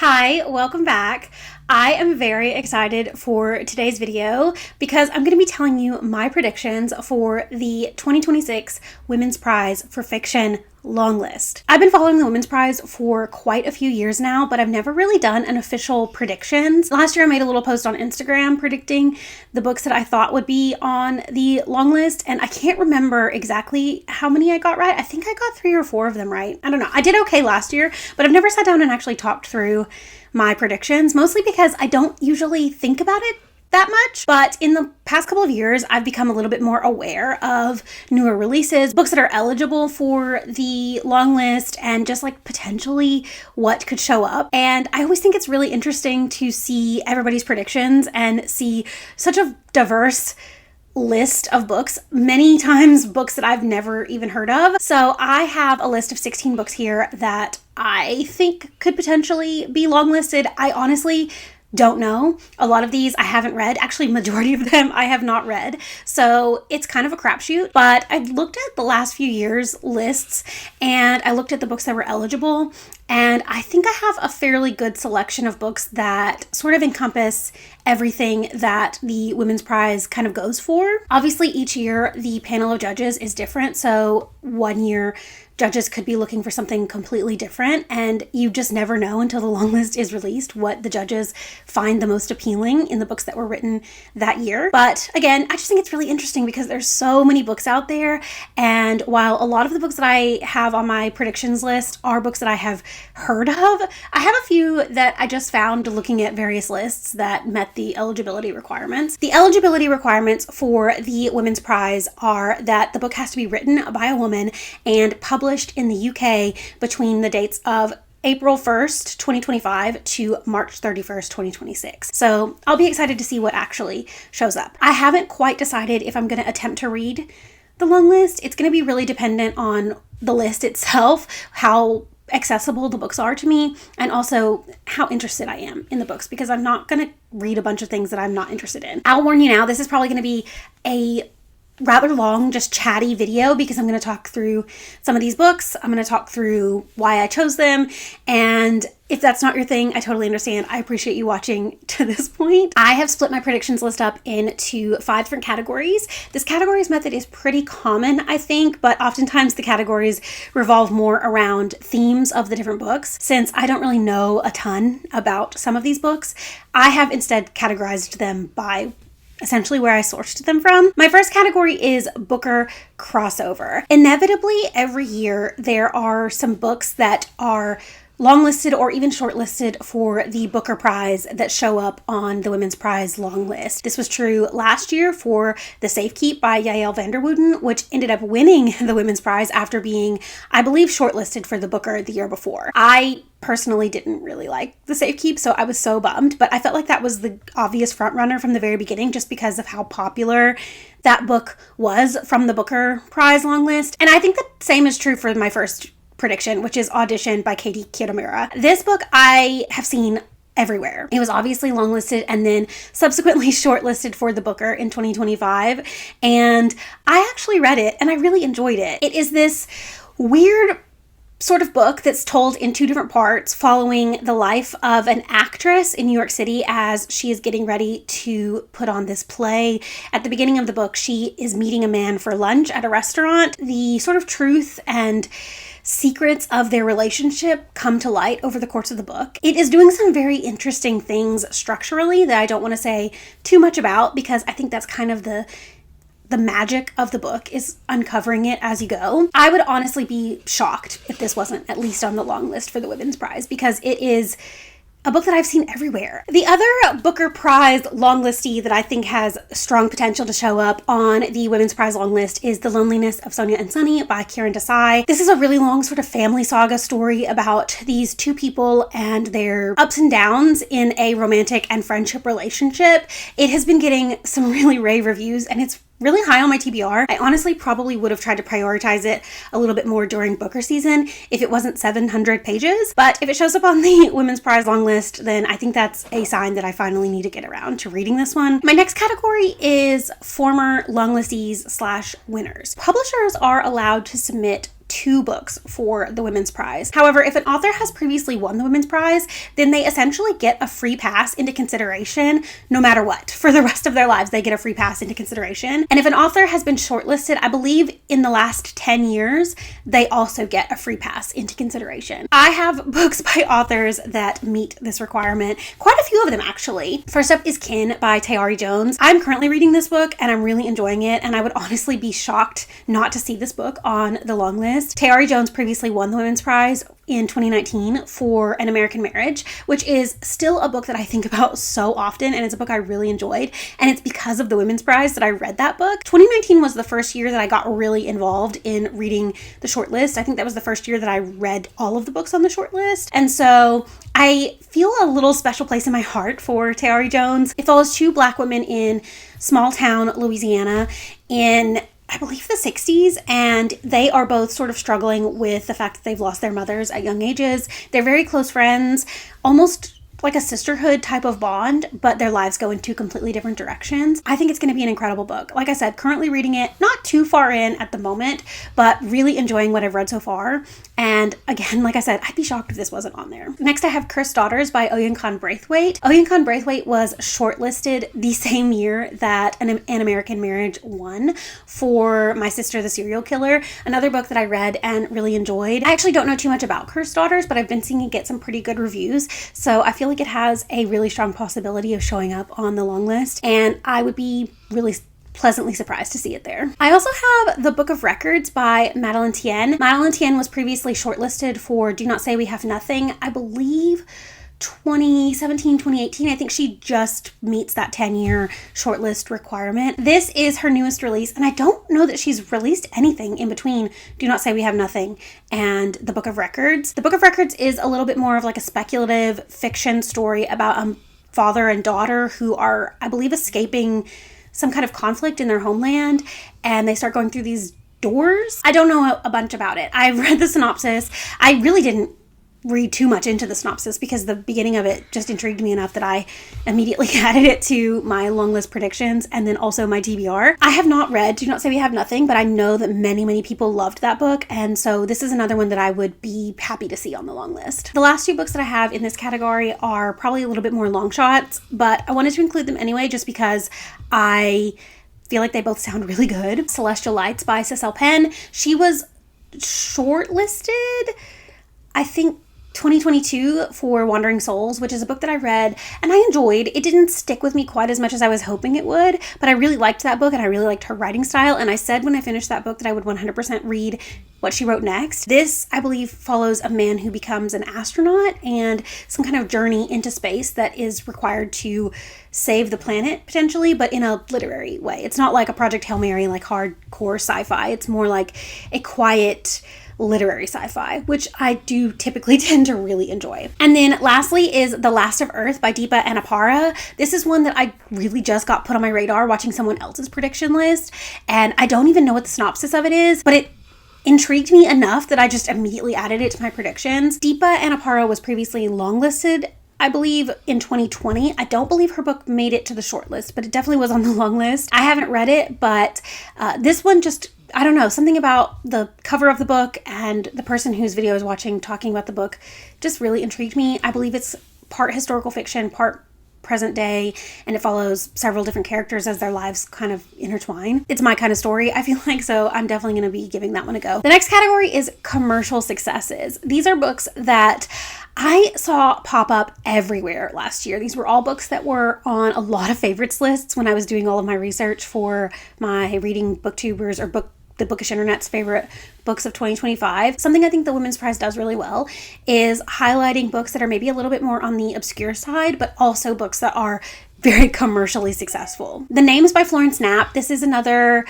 Hi, welcome back. I am very excited for today's video because I'm going to be telling you my predictions for the 2026 Women's Prize for Fiction Longlist. I've been following the Women's Prize for quite a few years now, but I've never really done an official predictions. Last year I made a little post on Instagram predicting the books that I thought would be on the long list, and I can't remember exactly how many I got right. I think I got 3 or 4 of them right. I don't know. I did okay last year, but I've never sat down and actually talked through my predictions, mostly because I don't usually think about it that much. But in the past couple of years, I've become a little bit more aware of newer releases, books that are eligible for the long list, and just like potentially what could show up. And I always think it's really interesting to see everybody's predictions and see such a diverse list of books, many times books that I've never even heard of. So I have a list of 16 books here that I think could potentially be longlisted. I honestly don't know. A lot of these I haven't read. Actually, majority of them I have not read. So it's kind of a crapshoot. But I looked at the last few years' lists and I looked at the books that were eligible. And I think I have a fairly good selection of books that sort of encompass everything that the Women's Prize kind of goes for. Obviously, each year the panel of judges is different. So one year judges could be looking for something completely different, and you just never know until the long list is released what the judges find the most appealing in the books that were written that year. But again, I just think it's really interesting because there's so many books out there, and while a lot of the books that I have on my predictions list are books that I have heard of, I have a few that I just found looking at various lists that met the eligibility requirements. The eligibility requirements for the Women's Prize are that the book has to be written by a woman and published in the UK between the dates of April 1st, 2025 to March 31st, 2026. So I'll be excited to see what actually shows up. I haven't quite decided if I'm going to attempt to read the long list. It's going to be really dependent on the list itself, how accessible the books are to me, and also how interested I am in the books, because I'm not going to read a bunch of things that I'm not interested in. I'll warn you now, this is probably going to be a rather long, just chatty video because I'm going to talk through some of these books. I'm going to talk through why I chose them. And if that's not your thing, I totally understand. I appreciate you watching to this point. I have split my predictions list up into 5 different categories. This categories method is pretty common, I think, but oftentimes the categories revolve more around themes of the different books. Since I don't really know a ton about some of these books, I have instead categorized them by essentially where I sourced them from. My first category is Booker crossover. Inevitably, every year there are some books that are longlisted or even shortlisted for the Booker Prize that show up on the Women's Prize long list. This was true last year for The Safekeep by Yael van der Wooden, which ended up winning the Women's Prize after being, I believe, shortlisted for the Booker the year before. I personally didn't really like The Safekeep, so I was so bummed, but I felt like that was the obvious frontrunner from the very beginning just because of how popular that book was from the Booker Prize long list. And I think the same is true for my first prediction, which is Audition by Katie Kitamura. This book I have seen everywhere. It was obviously longlisted and then subsequently shortlisted for the Booker in 2025, and I actually read it and I really enjoyed it. It is this weird sort of book that's told in 2 different parts, following the life of an actress in New York City as she is getting ready to put on this play. At the beginning of the book, she is meeting a man for lunch at a restaurant. The sort of truth and secrets of their relationship come to light over the course of the book. It is doing some very interesting things structurally that I don't want to say too much about because I think that's kind of the magic of the book, is uncovering it as you go. I would honestly be shocked if this wasn't at least on the long list for the Women's Prize because it is a book that I've seen everywhere. The other Booker Prize longlistee that I think has strong potential to show up on the Women's Prize long list is The Loneliness of Sonia and Sunny by Karen Desai. This is a really long sort of family saga story about these 2 people and their ups and downs in a romantic and friendship relationship. It has been getting some really rave reviews and it's really high on my TBR. I honestly probably would have tried to prioritize it a little bit more during Booker season if it wasn't 700 pages. But if it shows up on the Women's Prize long list, then I think that's a sign that I finally need to get around to reading this one. My next category is former longlistees / winners. Publishers are allowed to submit 2 books for the Women's Prize. However, if an author has previously won the Women's Prize, then they essentially get a free pass into consideration no matter what. For the rest of their lives, they get a free pass into consideration. And if an author has been shortlisted, I believe in the last 10 years, they also get a free pass into consideration. I have books by authors that meet this requirement. Quite a few of them, actually. First up is Kin by Tayari Jones. I'm currently reading this book and I'm really enjoying it, and I would honestly be shocked not to see this book on the long list. Tayari Jones previously won the Women's Prize in 2019 for An American Marriage, which is still a book that I think about so often, and it's a book I really enjoyed, and it's because of the Women's Prize that I read that book. 2019 was the first year that I got really involved in reading the shortlist. I think that was the first year that I read all of the books on the shortlist, and so I feel a little special place in my heart for Tayari Jones. It follows 2 Black women in small town Louisiana in, I believe, the 60s, and they are both sort of struggling with the fact that they've lost their mothers at young ages. They're very close friends, almost like a sisterhood type of bond, but their lives go in 2 completely different directions. I think it's going to be an incredible book. Like I said, currently reading it, not too far in at the moment, but really enjoying what I've read so far. And again, like I said, I'd be shocked if this wasn't on there. Next, I have Cursed Daughters by Oyin Khan Braithwaite. Oyin Khan Braithwaite was shortlisted the same year that An American Marriage won for My Sister the Serial Killer, another book that I read and really enjoyed. I actually don't know too much about Cursed Daughters, but I've been seeing it get some pretty good reviews, so I feel like it has a really strong possibility of showing up on the long list, and I would be really pleasantly surprised to see it there. I also have The Book of Records by Madeline Tien. Madeline Tien was previously shortlisted for Do Not Say We Have Nothing, I believe 2017, 2018. I think she just meets that 10-year shortlist requirement. This is her newest release, and I don't know that she's released anything in between Do Not Say We Have Nothing and The Book of Records. The Book of Records is a little bit more of like a speculative fiction story about a father and daughter who are, I believe, escaping some kind of conflict in their homeland, and they start going through these doors. I don't know a bunch about it. I've read the synopsis. I really didn't read too much into the synopsis because the beginning of it just intrigued me enough that I immediately added it to my long list predictions and then also my TBR. I have not read Do Not Say We Have Nothing, but I know that many people loved that book, and so this is another one that I would be happy to see on the long list. The last 2 books that I have in this category are probably a little bit more long shots, but I wanted to include them anyway just because I feel like they both sound really good. Celestial Lights by Cecile Penn. She was shortlisted, I think, 2022 for Wandering Souls, which is a book that I read and I enjoyed. It didn't stick with me quite as much as I was hoping it would, but I really liked that book and I really liked her writing style, and I said when I finished that book that I would 100% read what she wrote next. This, I believe, follows a man who becomes an astronaut and some kind of journey into space that is required to save the planet, potentially, but in a literary way. It's not like a Project Hail Mary, like hardcore sci-fi. It's more like a quiet literary sci-fi, which I do typically tend to really enjoy. And then lastly is The Last of Earth by Deepa Anapara. This is one that I really just got put on my radar watching someone else's prediction list, and I don't even know what the synopsis of it is, but it intrigued me enough that I just immediately added it to my predictions. Deepa Anapara was previously longlisted, I believe, in 2020. I don't believe her book made it to the shortlist, but it definitely was on the long list. I haven't read it, but this one just, I don't know, something about the cover of the book and the person whose video I was watching talking about the book just really intrigued me. I believe it's part historical fiction, part present day, and it follows several different characters as their lives kind of intertwine. It's my kind of story, I feel like, so I'm definitely going to be giving that one a go. The next category is commercial successes. These are books that I saw pop up everywhere last year. These were all books that were on a lot of favorites lists when I was doing all of my research for my Reading Booktubers or the Bookish Internet's favorite books of 2025. Something I think the Women's Prize does really well is highlighting books that are maybe a little bit more on the obscure side, but also books that are very commercially successful. The Name is by Florence Knapp. This is another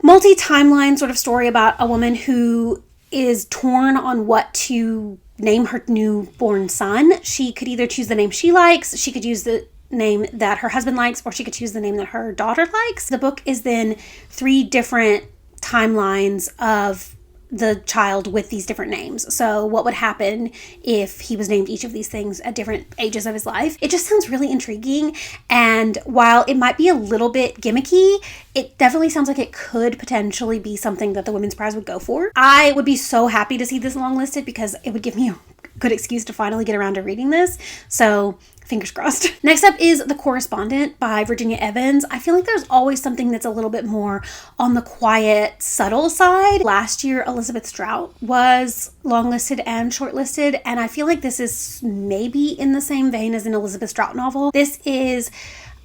multi-timeline sort of story about a woman who is torn on what to name her newborn son. She could either choose the name she likes, she could use the name that her husband likes, or she could choose the name that her daughter likes. The book is then 3 different timelines of the child with these different names. So what would happen if he was named each of these things at different ages of his life? It just sounds really intriguing. And while it might be a little bit gimmicky, it definitely sounds like it could potentially be something that the Women's Prize would go for. I would be so happy to see this long listed because it would give me a good excuse to finally get around to reading this. So fingers crossed. Next up is The Correspondent by Virginia Evans. I feel like there's always something that's a little bit more on the quiet, subtle side. Last year, Elizabeth Strout was longlisted and shortlisted, and I feel like this is maybe in the same vein as an Elizabeth Strout novel. This is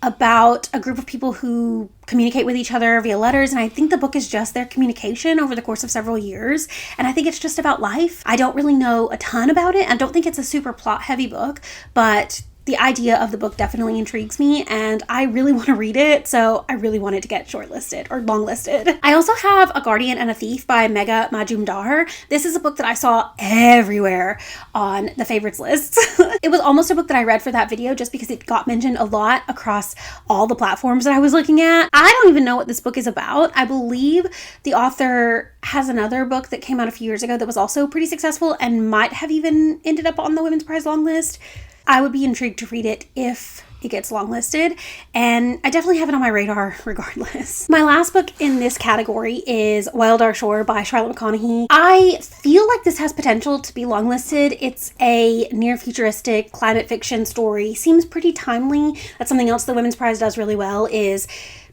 about a group of people who communicate with each other via letters, and I think the book is just their communication over the course of several years, and I think it's just about life. I don't really know a ton about it. I don't think it's a super plot-heavy book, but the idea of the book definitely intrigues me, and I really want to read it, so I really want it to get shortlisted or longlisted. I also have A Guardian and a Thief by Megha Majumdar. This is a book that I saw everywhere on the favorites lists. It was almost a book that I read for that video just because it got mentioned a lot across all the platforms that I was looking at. I don't even know what this book is about. I believe the author has another book that came out a few years ago that was also pretty successful and might have even ended up on the Women's Prize long list. I would be intrigued to read it if it gets longlisted, and I definitely have it on my radar regardless. My last book in this category is Wild Dark Shore by Charlotte McConaughey. I feel like this has potential to be longlisted. It's a near futuristic climate fiction story. Seems pretty timely. That's something else the Women's Prize does really well, is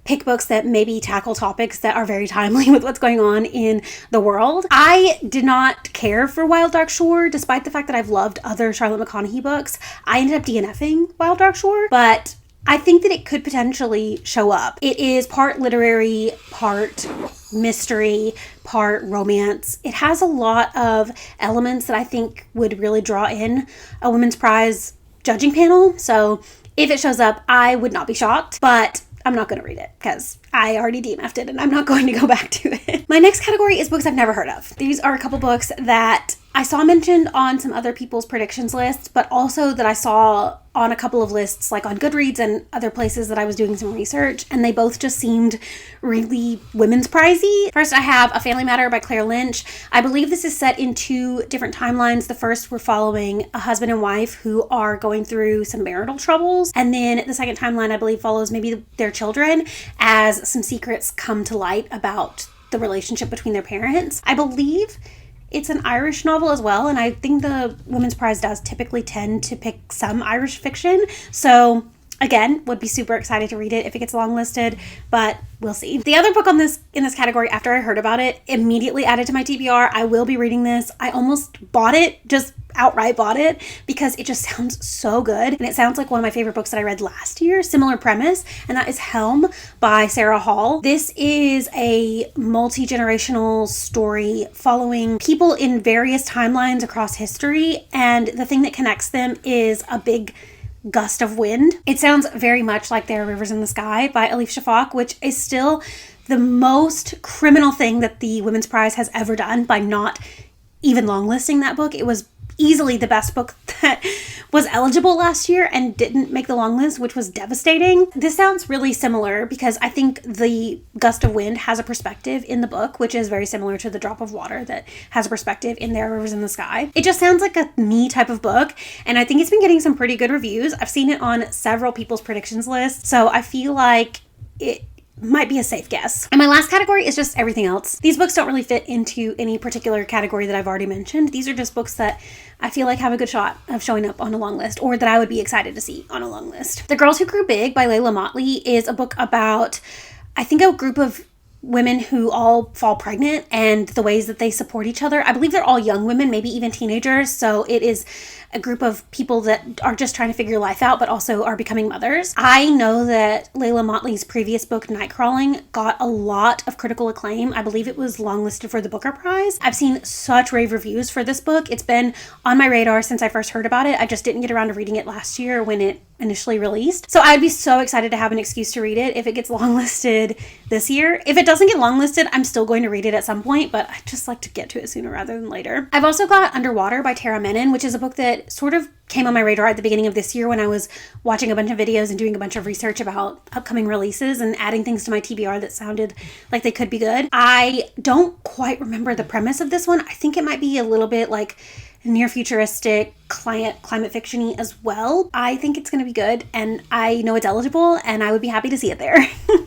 pick books that maybe tackle topics that are very timely with what's going on in the world. I did not care for Wild Dark Shore, despite the fact that I've loved other Charlotte McConaughey books. I ended up DNFing Wild Dark Shore, but I think that it could potentially show up. It is part literary, part mystery, part romance. It has a lot of elements that I think would really draw in a Women's Prize judging panel. So if it shows up, I would not be shocked, but I'm not going to read it because I already DNF'd it and I'm not going to go back to it. My next category is books I've never heard of. These are a couple books that I saw mentioned on some other people's predictions lists, but also that I saw on a couple of lists like on Goodreads and other places that I was doing some research, and they both just seemed really Women's Prize-y. First, I have A Family Matter by Claire Lynch. I believe this is set in two different timelines. The first, we're following a husband and wife who are going through some marital troubles, and then the second timeline, I believe, follows maybe their children as some secrets come to light about the relationship between their parents. I believe it's an Irish novel as well, and I think the Women's Prize does typically tend to pick some Irish fiction. So again, would be super excited to read it if it gets longlisted, but we'll see. The other book in this category, after I heard about it, immediately added to my TBR. I will be reading this. I almost bought it, just outright bought it, because it just sounds so good. And it sounds like one of my favorite books that I read last year, similar premise, and that is Helm by Sarah Hall. This is a multi-generational story following people in various timelines across history, and the thing that connects them is a big gust of wind. It sounds very much like There Are Rivers in the Sky by Elif Shafak, which is still the most criminal thing that the Women's Prize has ever done by not even longlisting that book. It was easily the best book that was eligible last year and didn't make the long list, which was devastating. This sounds really similar because I think the gust of wind has a perspective in the book, which is very similar to the drop of water that has a perspective in There Are Rivers in the Sky. It just sounds like a me type of book, and I think it's been getting some pretty good reviews. I've seen it on several people's predictions lists, so I feel like it might be a safe guess. And my last category is just everything else. These books don't really fit into any particular category that I've already mentioned. These are just books that I feel like have a good shot of showing up on a long list, or that I would be excited to see on a long list. The Girls Who Grew Big by Layla Motley is a book about, I think, a group of women who all fall pregnant and the ways that they support each other. I believe they're all young women, maybe even teenagers. So it is a group of people that are just trying to figure life out, but also are becoming mothers. I know that Layla Motley's previous book, Nightcrawling, got a lot of critical acclaim. I believe it was longlisted for the Booker Prize. I've seen such rave reviews for this book. It's been on my radar since I first heard about it. I just didn't get around to reading it last year when it initially released. So I'd be so excited to have an excuse to read it if it gets longlisted this year. If it doesn't get longlisted, I'm still going to read it at some point, but I just like to get to it sooner rather than later. I've also got Underwater by Tara Menon, which is a book that that sort of came on my radar at the beginning of this year when I was watching a bunch of videos and doing a bunch of research about upcoming releases and adding things to my TBR that sounded like they could be good. I don't quite remember the premise of this one. I think it might be a little bit like near futuristic climate fiction-y as well. I think it's going to be good, and I know it's eligible, and I would be happy to see it there.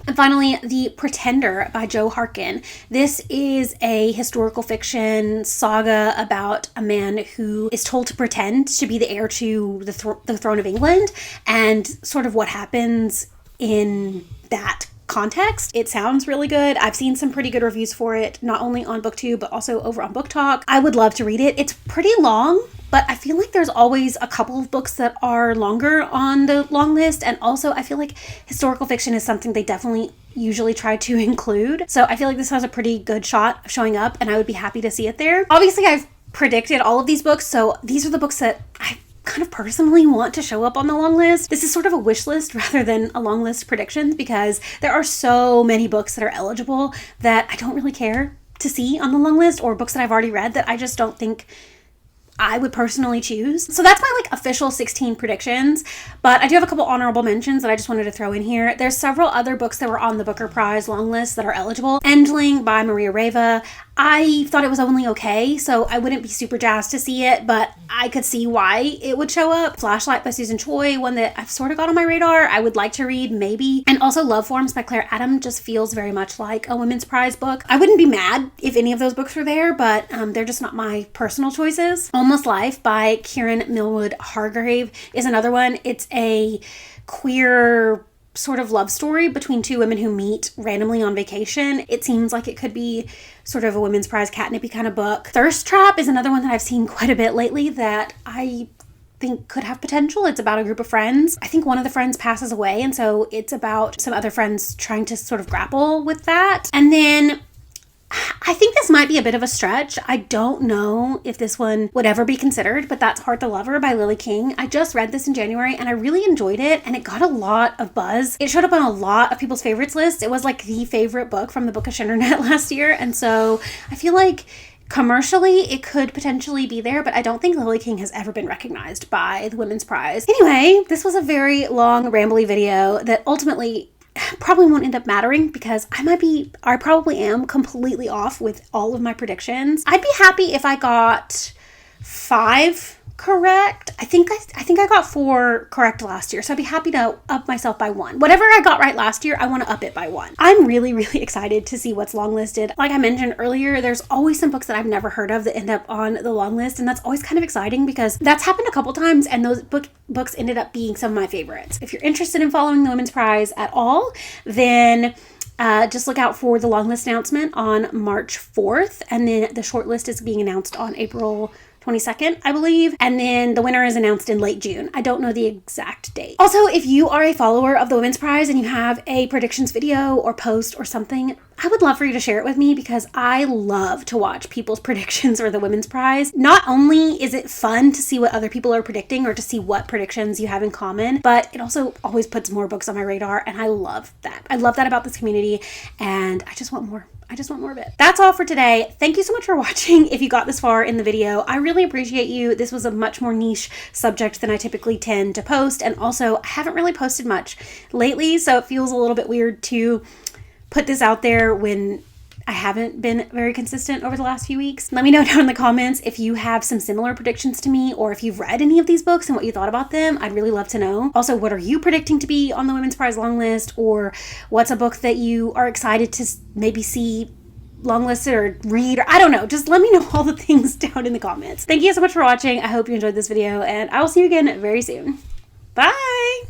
And finally, The Pretender by Jo Harkin. This is a historical fiction saga about a man who is told to pretend to be the heir to the throne of England, and sort of what happens in that context. It sounds really good. I've seen some pretty good reviews for it, not only on BookTube, but also over on Book Talk. I would love to read it. It's pretty long, but I feel like there's always a couple of books that are longer on the long list. And also I feel like historical fiction is something they definitely usually try to include. So I feel like this has a pretty good shot of showing up, and I would be happy to see it there. Obviously, I've predicted all of these books, so these are the books that I kind of personally want to show up on the long list. This is sort of a wish list rather than a long list predictions, because there are so many books that are eligible that I don't really care to see on the long list, or books that I've already read that I just don't think I would personally choose. So that's my official 16 predictions, but I do have a couple honorable mentions that I just wanted to throw in here. There's several other books that were on the Booker Prize long list that are eligible. Endling by Maria Reva. I thought it was only okay, so I wouldn't be super jazzed to see it, but I could see why it would show up. Flashlight by Susan Choi, one that I've sort of got on my radar. I would like to read, maybe. And also Love Forms by Claire Adam just feels very much like a Women's Prize book. I wouldn't be mad if any of those books were there, but they're just not my personal choices. Almost Life by Kieran Millwood Hargrave is another one. It's a queer sort of love story between two women who meet randomly on vacation. It seems like it could be sort of a Women's Prize catnipy kind of book. Thirst Trap is another one that I've seen quite a bit lately that I think could have potential. It's about a group of friends. I think one of the friends passes away, and so it's about some other friends trying to sort of grapple with that. And then I think this might be a bit of a stretch. I don't know if this one would ever be considered, but that's Heart the Lover by Lily King. I just read this in January and I really enjoyed it, and it got a lot of buzz. It showed up on a lot of people's favorites lists. It was like the favorite book from the Bookish Internet last year, and so I feel like commercially it could potentially be there, but I don't think Lily King has ever been recognized by the Women's Prize. Anyway, this was a very long, rambly video that ultimately probably won't end up mattering, because I probably am completely off with all of my predictions. I'd be happy if I got 5 correct. I think I got 4 correct last year, so I'd be happy to up myself by 1. Whatever I got right last year, I want to up it by 1. I'm really, really excited to see what's longlisted. Like I mentioned earlier, there's always some books that I've never heard of that end up on the long list, and that's always kind of exciting because that's happened a couple times, and those books ended up being some of my favorites. If you're interested in following the Women's Prize at all, then just look out for the long list announcement on March 4th, and then the shortlist is being announced on April 22nd, I believe. And then the winner is announced in late June. I don't know the exact date. Also, if you are a follower of the Women's Prize and you have a predictions video or post or something, I would love for you to share it with me, because I love to watch people's predictions for the Women's Prize. Not only is it fun to see what other people are predicting or to see what predictions you have in common, but it also always puts more books on my radar, and I love that. I love that about this community, and I just want more. I just want more of it. That's all for today. Thank you so much for watching. If you got this far in the video, I really appreciate you. This was a much more niche subject than I typically tend to post, and also I haven't really posted much lately, so it feels a little bit weird to put this out there when I haven't been very consistent over the last few weeks. Let me know down in the comments if you have some similar predictions to me, or if you've read any of these books and what you thought about them. I'd really love to know. Also, what are you predicting to be on the Women's Prize long list, or what's a book that you are excited to maybe see longlisted or read, or I don't know. Just let me know all the things down in the comments. Thank you so much for watching. I hope you enjoyed this video, and I will see you again very soon. Bye!